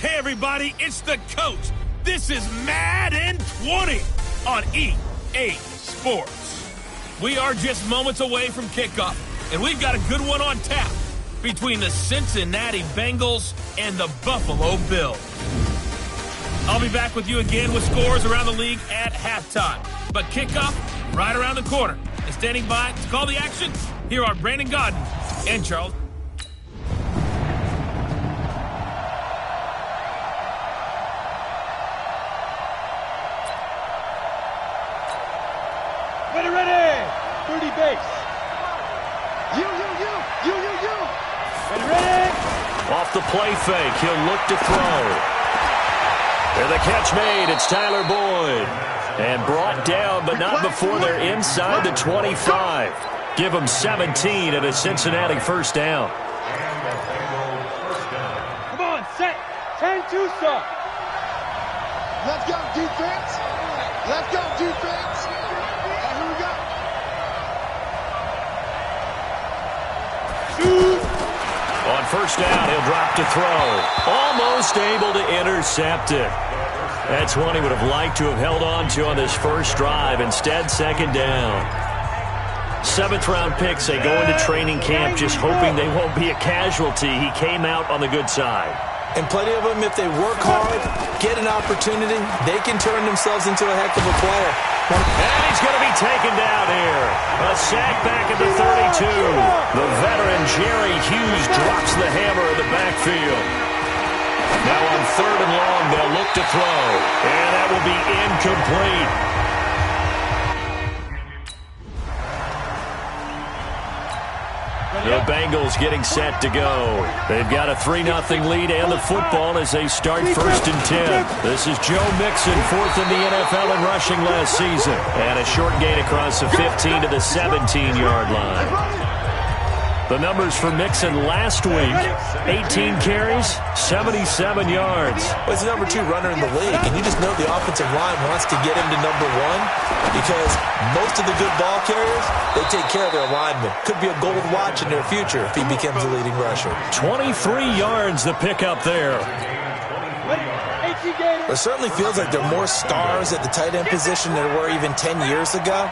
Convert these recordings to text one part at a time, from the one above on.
Hey, everybody, it's the coach. This is Madden 20 on EA Sports. We are just moments away from kickoff, and we've got a good one on tap between the Cincinnati Bengals and the Buffalo Bills. I'll be back with you again with scores around the league at halftime. But kickoff right around the corner. And standing by to call the action, here are Brandon Godden and Charles. Ready, 30 base. You. Ready. Off the play fake, he'll look to throw. And the catch made, it's Tyler Boyd. And brought down, but not before they're inside the 25. Give them 17 at a Cincinnati first down. Come on, set. 10-2, sir. Let's go, defense. Let's go, defense. And here we go. Shoot. On first down, he'll drop to throw. Almost able to intercept it. That's one he would have liked to have held on to on this first drive. Instead, second down. 7th-round picks. They go into training camp just hoping they won't be a casualty. He came out on the good side. And plenty of them, if they work hard, get an opportunity, they can turn themselves into a heck of a player. And he's going to be taken down here. A sack back at the 32. The veteran Jerry Hughes drops the hammer in the backfield. Now on 3rd and long, they'll look to throw. And that will be incomplete. The Bengals getting set to go. They've got a 3-0 lead and the football as they start 1st and 10. This is Joe Mixon, 4th in the NFL in rushing last season. And a short gain across the 15 to the 17-yard line. The numbers for Mixon last week, 18 carries, 77 yards. Well, he's the number 2 runner in the league, and you just know the offensive line wants to get him to number 1 because most of the good ball carriers, they take care of their linemen. Could be a gold watch in their future if he becomes a leading rusher. 23 yards the pickup there. It certainly feels like there are more stars at the tight end position than there were even 10 years ago.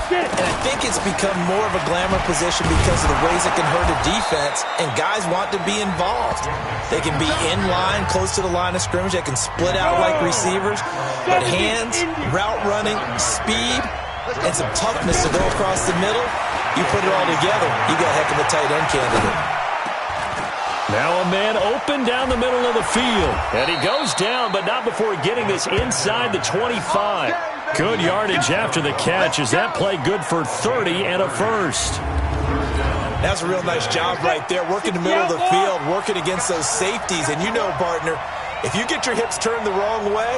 And I think it's become more of a glamour position because of the ways it can hurt a defense, and guys want to be involved. They can be in line, close to the line of scrimmage. They can split out like receivers. But hands, route running, speed, and some toughness to go across the middle, you put it all together, you got a heck of a tight end candidate. Now a man open down the middle of the field. And he goes down, but not before getting this inside the 25. Good yardage after the catch. Is that play good for 30 and a first? That's a real nice job right there. Working the middle of the field, working against those safeties. And you know, partner, if you get your hips turned the wrong way,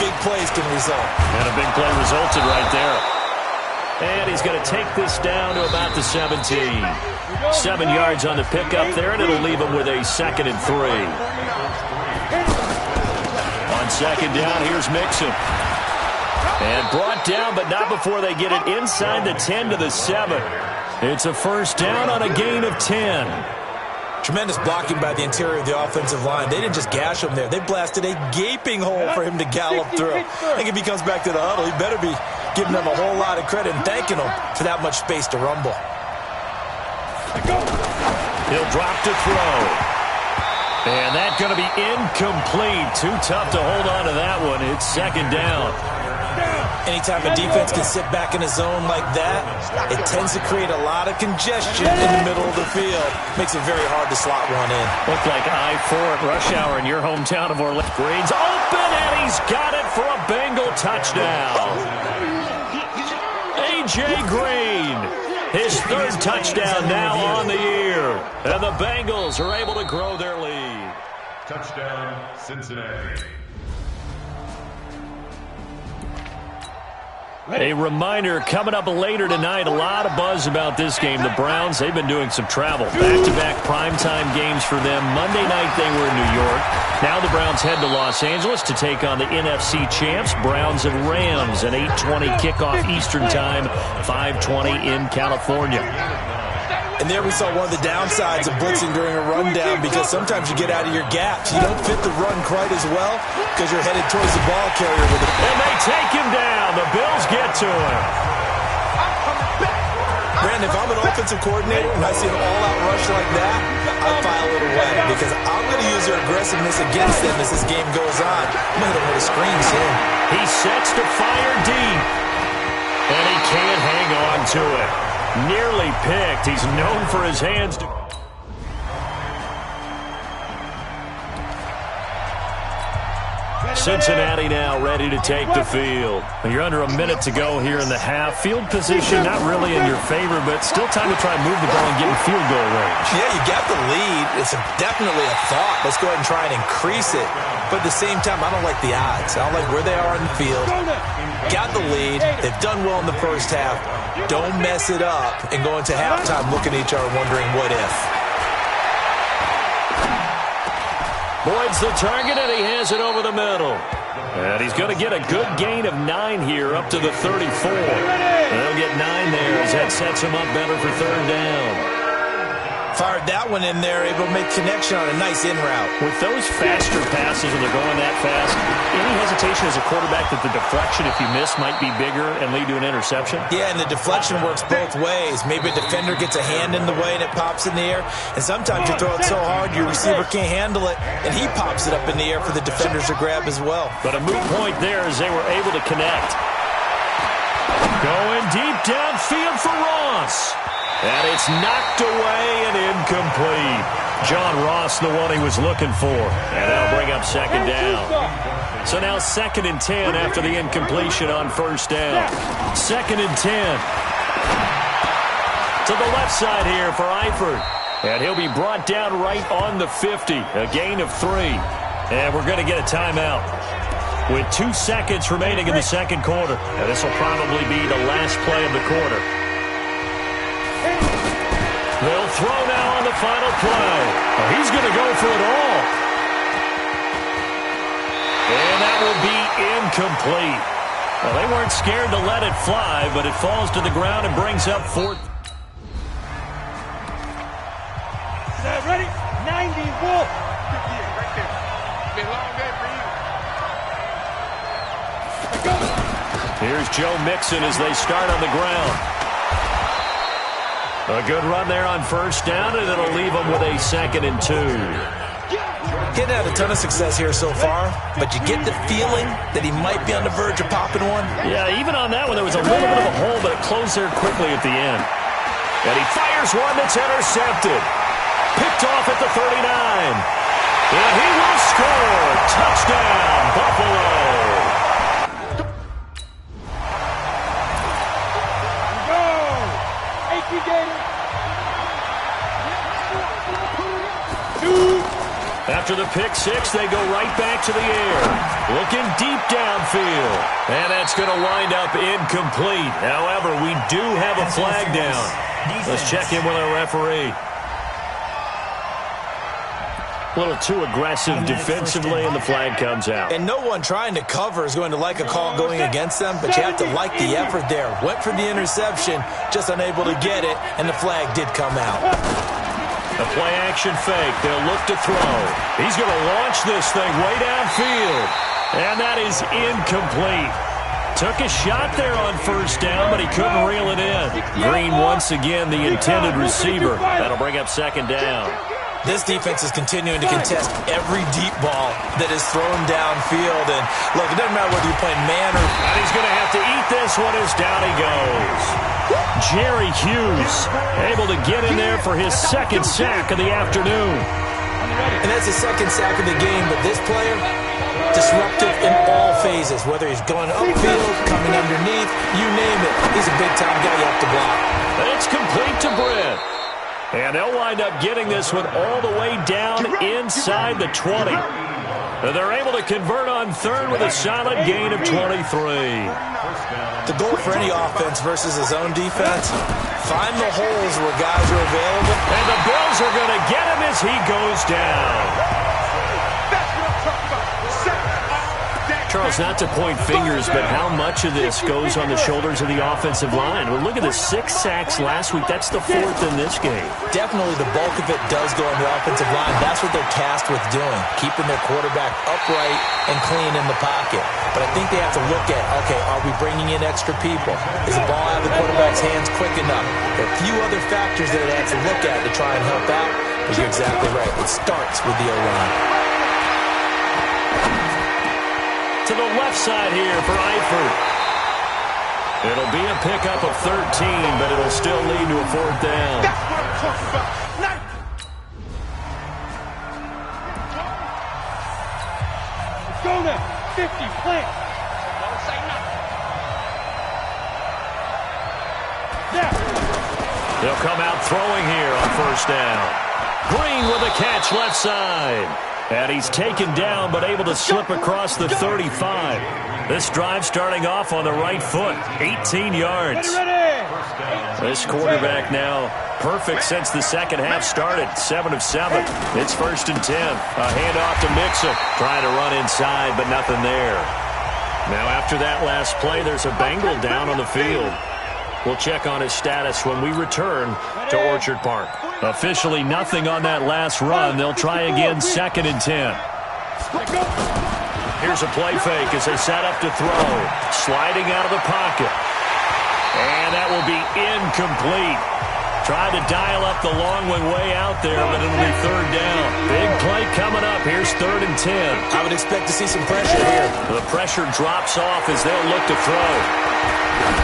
big plays can result. And a big play resulted right there. And he's going to take this down to about the 17. 7 yards on the pickup there, and it'll leave him with a 2nd and 3. On 2nd down, here's Mixon. And brought down, but not before they get it inside the 10 to the 7. It's a first down on a gain of 10. Tremendous blocking by the interior of the offensive line. They didn't just gash him there. They blasted a gaping hole for him to gallop through. I think if he comes back to the huddle, he better be giving them a whole lot of credit and thanking them for that much space to rumble. He'll drop to throw. And that's going to be incomplete. Too tough to hold on to that one. It's 2nd down. Anytime a defense can sit back in a zone like that, it tends to create a lot of congestion in the middle of the field. Makes it very hard to slot one in. Looked like I-4 at rush hour in your hometown of Orlando. Green's open, and he's got it for a Bengal touchdown. A.J. Green, his 3rd touchdown now on the year. And the Bengals are able to grow their lead. Touchdown, Cincinnati. A reminder, coming up later tonight, a lot of buzz about this game. The Browns, they've been doing some travel. Back-to-back primetime games for them. Monday night they were in New York. Now the Browns head to Los Angeles to take on the NFC champs, Browns and Rams. An 8:20 kickoff Eastern time, 5:20 in California. And there we saw one of the downsides of blitzing during a rundown, because sometimes you get out of your gaps. You don't fit the run quite as well because you're headed towards the ball carrier with it. And they take him down. The Bills get to him. Brandon, if I'm an offensive coordinator and I see an all-out rush like that, I'd file it away, because I'm going to use their aggressiveness against them as this game goes on. I'm going to hit them with a screen soon. He sets to fire deep. And he can't hang on to it. Nearly picked. He's known for his hands. Cincinnati now ready to take the field. You're under a minute to go here in the half. Field position not really in your favor, but still time to try and move the ball and get in field goal range. Yeah, you got the lead. It's definitely a thought. Let's go ahead and try and increase it. But at the same time, I don't like the odds. I don't like where they are on the field. Got the lead. They've done well in the first half. Don't mess it up and go into halftime looking at each other wondering what if. Boyd's the target, and he has it over the middle. And he's going to get a good gain of 9 here up to the 34. They'll get 9 there as that sets him up better for third down. Fired that one in there, able to make connection on a nice in route. With those faster passes when they're going that fast, any hesitation as a quarterback that the deflection, if you miss, might be bigger and lead to an interception? Yeah, and the deflection works both ways. Maybe a defender gets a hand in the way and it pops in the air. And sometimes you throw it so hard your receiver can't handle it, and he pops it up in the air for the defenders to grab as well. But a moot point there as they were able to connect. Going deep downfield for Ross. And it's knocked away and incomplete. John Ross, the one he was looking for. And that'll bring up second down. So now 2nd and 10 after the incompletion on first down. 2nd and 10. To the left side here for Eifert. And he'll be brought down right on the 50. A gain of 3. And we're going to get a timeout with 2 seconds remaining in the second quarter. And this will probably be the last play of the quarter. They'll throw now on the final play. Oh, he's going to go for it all. And that will be incomplete. Well, they weren't scared to let it fly, but it falls to the ground and brings up 4th. Ready? 90 Wolf. Right there. Been a long day for you. Here's Joe Mixon as they start on the ground. A good run there on first down, and it'll leave them with a 2nd and 2. Getting had a ton of success here so far, but you get the feeling that he might be on the verge of popping one. Yeah, even on that one, there was a little bit of a hole, but it closed there quickly at the end. And he fires one that's intercepted. Picked off at the 39. And he will score. Touchdown, Buffalo. After the pick six, they go right back to the air. Looking deep downfield. And that's going to wind up incomplete. However, we do have a flag down. Let's check in with our referee. A little too aggressive defensively, and the flag comes out. And no one trying to cover is going to like a call going against them, but you have to like the effort there. Went for the interception, just unable to get it, and the flag did come out. A play-action fake. They'll look to throw. He's going to launch this thing way downfield. And that is incomplete. Took a shot there on first down, but he couldn't reel it in. Green once again the intended receiver. That'll bring up second down. This defense is continuing to contest every deep ball that is thrown downfield. And look, it doesn't matter whether you're playing man or... And he's going to have to eat this one as down he goes. Jerry Hughes able to get in there for his second sack of the afternoon. And that's the second sack of the game, but this player, disruptive in all phases, whether he's going upfield, coming underneath, you name it. He's a big-time guy you have to block. And it's complete to Britt. And they'll wind up getting this one all the way down inside the 20. And they're able to convert on third with a solid gain of 23. The goal for any offense versus his own defense, find the holes where guys are available. And the Bills are going to get him as he goes down. That's what I'm talking about. Set up that Charles, not to point fingers, but how much of this goes on the shoulders of the offensive line? Well, look at the 6 sacks last week. That's the 4th in this game. Definitely the bulk of it does go on the offensive line. That's what they're tasked with doing, keeping their quarterback upright and clean in the pocket. But I think they have to look at, okay, are we bringing in extra people? Is the ball out of the quarterback's hands quick enough? There are a few other factors that they have to look at to try and help out. But you're exactly right. It starts with the O-line. To the left side here for Eifert. It'll be a pickup of 13, but it'll still lead to a 4th down. That's what I'm talking about. Let's go now. 50, plant. Don't say nothing. Now. They'll come out throwing here on 1st down. Green with a catch left side. And he's taken down, but able to slip across the 35. This drive starting off on the right foot. 18 yards. This quarterback now perfect since the second half started. 7 of 7. It's 1st and 10. A handoff to Mixon. Trying to run inside, but nothing there. Now after that last play, there's a Bengal down on the field. We'll check on his status when we return to Orchard Park. Officially nothing on that last run. They'll try again 2nd and 10. Here's a play fake as they set up to throw. Sliding out of the pocket. And that will be incomplete. Tried to dial up the long one way out there, but it'll be 3rd down. Big play coming up. Here's 3rd and 10. I would expect to see some pressure here. The pressure drops off as they'll look to throw.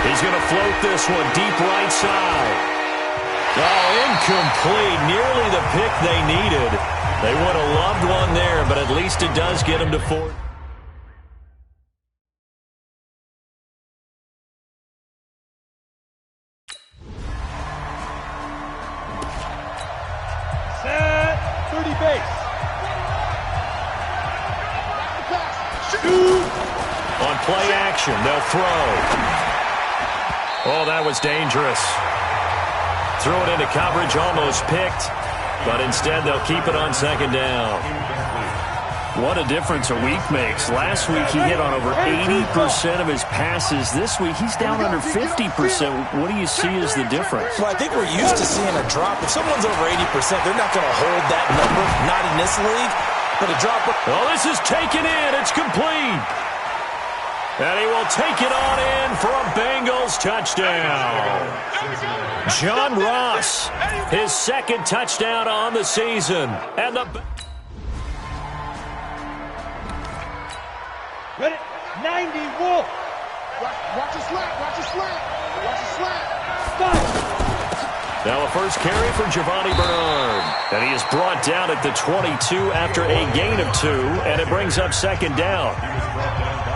He's going to float this one deep right side. Oh, incomplete. Nearly the pick they needed. They would have loved one there, but at least it does get them to 4. Set. 30 base. On play action, they'll throw. Oh, that was dangerous. Threw it into coverage, almost picked, but instead they'll keep it on 2nd down. What a difference a week makes. Last week he hit on over 80% of his passes. This week he's down under 50%. What do you see as the difference? Well, I think we're used to seeing a drop. If someone's over 80%, they're not going to hold that number, not in this league. But a drop. Oh, this is taken in. It's complete. And he will take it on in for a Bengals touchdown. John Ross, his 2nd touchdown on the season. And the... Ready? 90, Wolf. Watch a slant. Watch a slant. Watch a slant. Stop. Now a first carry for Giovanni Bernard. And he is brought down at the 22 after a gain of 2. And it brings up 2nd down.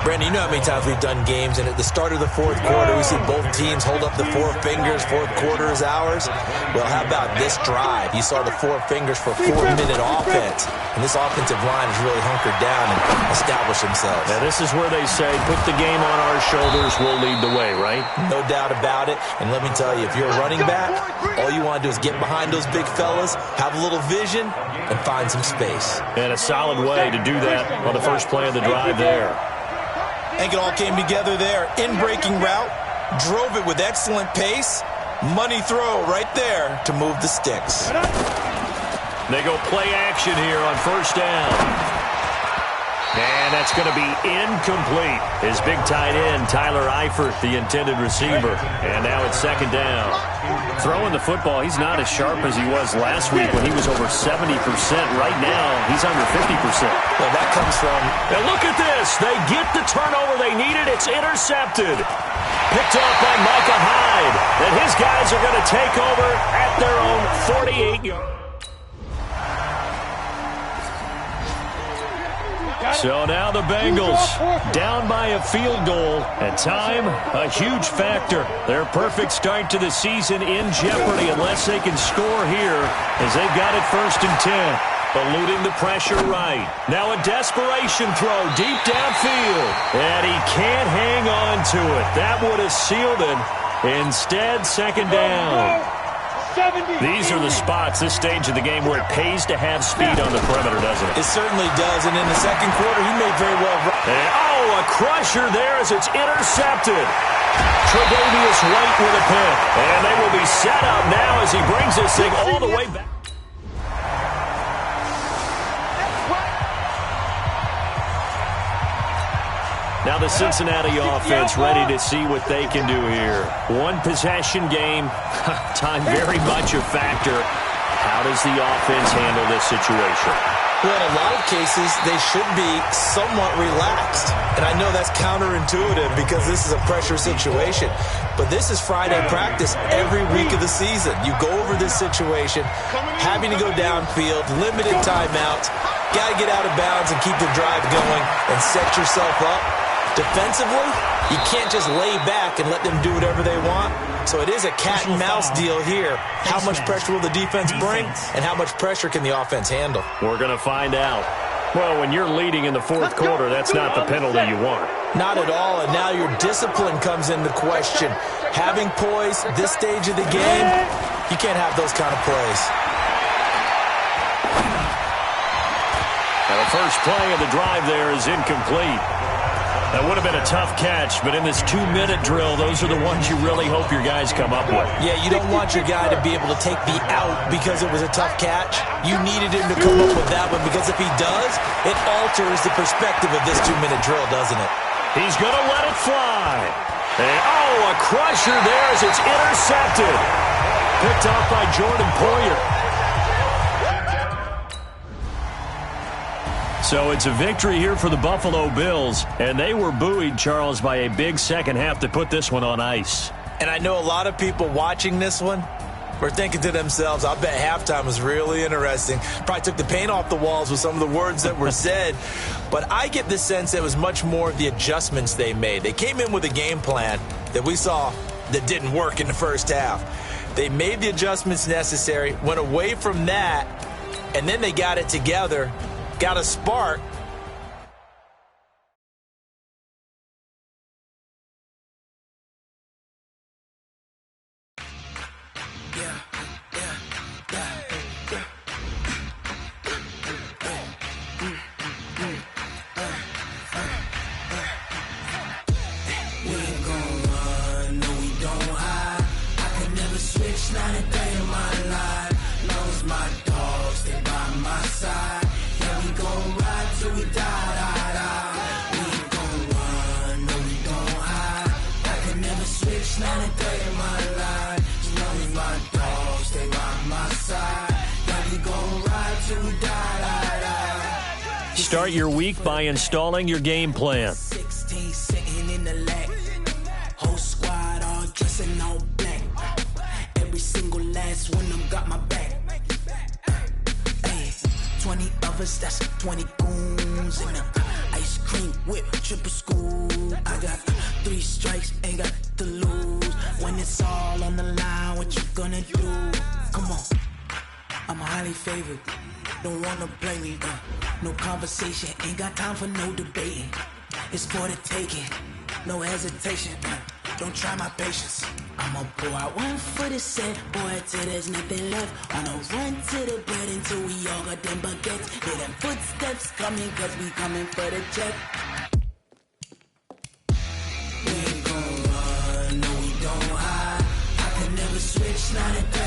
Brandon, you know how many times we've done games, and at the start of the 4th quarter, we see both teams hold up the 4 fingers, 4th quarter is ours. Well, how about this drive? You saw the 4 fingers for 4-minute offense, and this offensive line has really hunkered down and established themselves. Now, this is where they say, put the game on our shoulders, we'll lead the way, right? No doubt about it, and let me tell you, if you're a running back, all you want to do is get behind those big fellas, have a little vision, and find some space. And a solid way to do that on the first play of the drive there. I think it all came together there. In-breaking route, drove it with excellent pace. Money throw right there to move the sticks. They go play action here on 1st down. And that's going to be incomplete. His big tight end, Tyler Eifert, the intended receiver. And now it's 2nd down. Throwing the football, he's not as sharp as he was last week when he was over 70%. Right now, he's under 50%. Well, that comes from... And look at this. They get the turnover they needed. It's intercepted. Picked off by Micah Hyde. And his guys are going to take over at their own 48-yard. So now the Bengals down by a field goal, and time a huge factor. Their perfect start to the season in jeopardy unless they can score here as they've got it 1st and 10. Eluding the pressure right. Now a desperation throw deep downfield, and he can't hang on to it. That would have sealed it. Instead, 2nd down. These are the spots, this stage of the game, where it pays to have speed on the perimeter, doesn't it? It certainly does, and in the second quarter, he may very well... a crusher there as it's intercepted. Tre'Davious White with a pick. And they will be set up now as he brings this thing all the way back. Now the Cincinnati offense ready to see what they can do here. One possession game, time very much a factor. How does the offense handle this situation? Well, in a lot of cases, they should be somewhat relaxed. And I know that's counterintuitive because this is a pressure situation. But this is Friday practice every week of the season. You go over this situation, having to go downfield, limited timeouts, got to get out of bounds and keep the drive going and set yourself up. Defensively, you can't just lay back and let them do whatever they want. So it is a cat-and-mouse deal here. How much pressure will the defense bring, and how much pressure can the offense handle? We're going to find out. Well, when you're leading in the fourth quarter, that's not the penalty you want. Not at all, and now your discipline comes into question. Having poise this stage of the game, you can't have those kind of plays. Now the first play of the drive there is incomplete. That would have been a tough catch, but in this 2-minute drill, those are the ones you really hope your guys come up with. Yeah, you don't want your guy to be able to take the out because it was a tough catch. You needed him to come up with that one because if he does, it alters the perspective of this 2-minute drill, doesn't it? He's going to let it fly. And, a crusher there as it's intercepted. Picked off by Jordan Poyer. So it's a victory here for the Buffalo Bills, and they were buoyed, Charles, by a big second half to put this one on ice. And I know a lot of people watching this one were thinking to themselves, I bet halftime was really interesting. Probably took the paint off the walls with some of the words that were said. But I get the sense that it was much more of the adjustments they made. They came in with a game plan that we saw that didn't work in the first half. They made the adjustments necessary, went away from that, and then they got it together. Got a spark. We ain't gon' run, no we don't hide. I can never switch, not a day in my life. Long as my dogs, they by my side. We gon' ride till we die. We ain't gon' run, no we don't hide. I can never switch, not a day in my life. As long as my dogs stay by my side. Yeah, we gon' ride till we die. Start your week by installing your game plan. 16 sitting in the leg. Whole squad all dressing all black. Every single last one of them got my back. 20 of us, that's 20 goons in the ice cream whip, triple school. I got 3 strikes, ain't got to lose. When it's all on the line, what you gonna do? Come on, I'm highly favored. Don't wanna play me, no conversation, ain't got time for no debating. It's for the taking, no hesitation. Don't try my patience. I'ma pull out one for the set, boy, till there's nothing left. On a run to the bread until we all got them baguettes. Hear them footsteps coming, cause we coming for the check. We ain't gon' run, no we don't hide. I can never switch, not a day.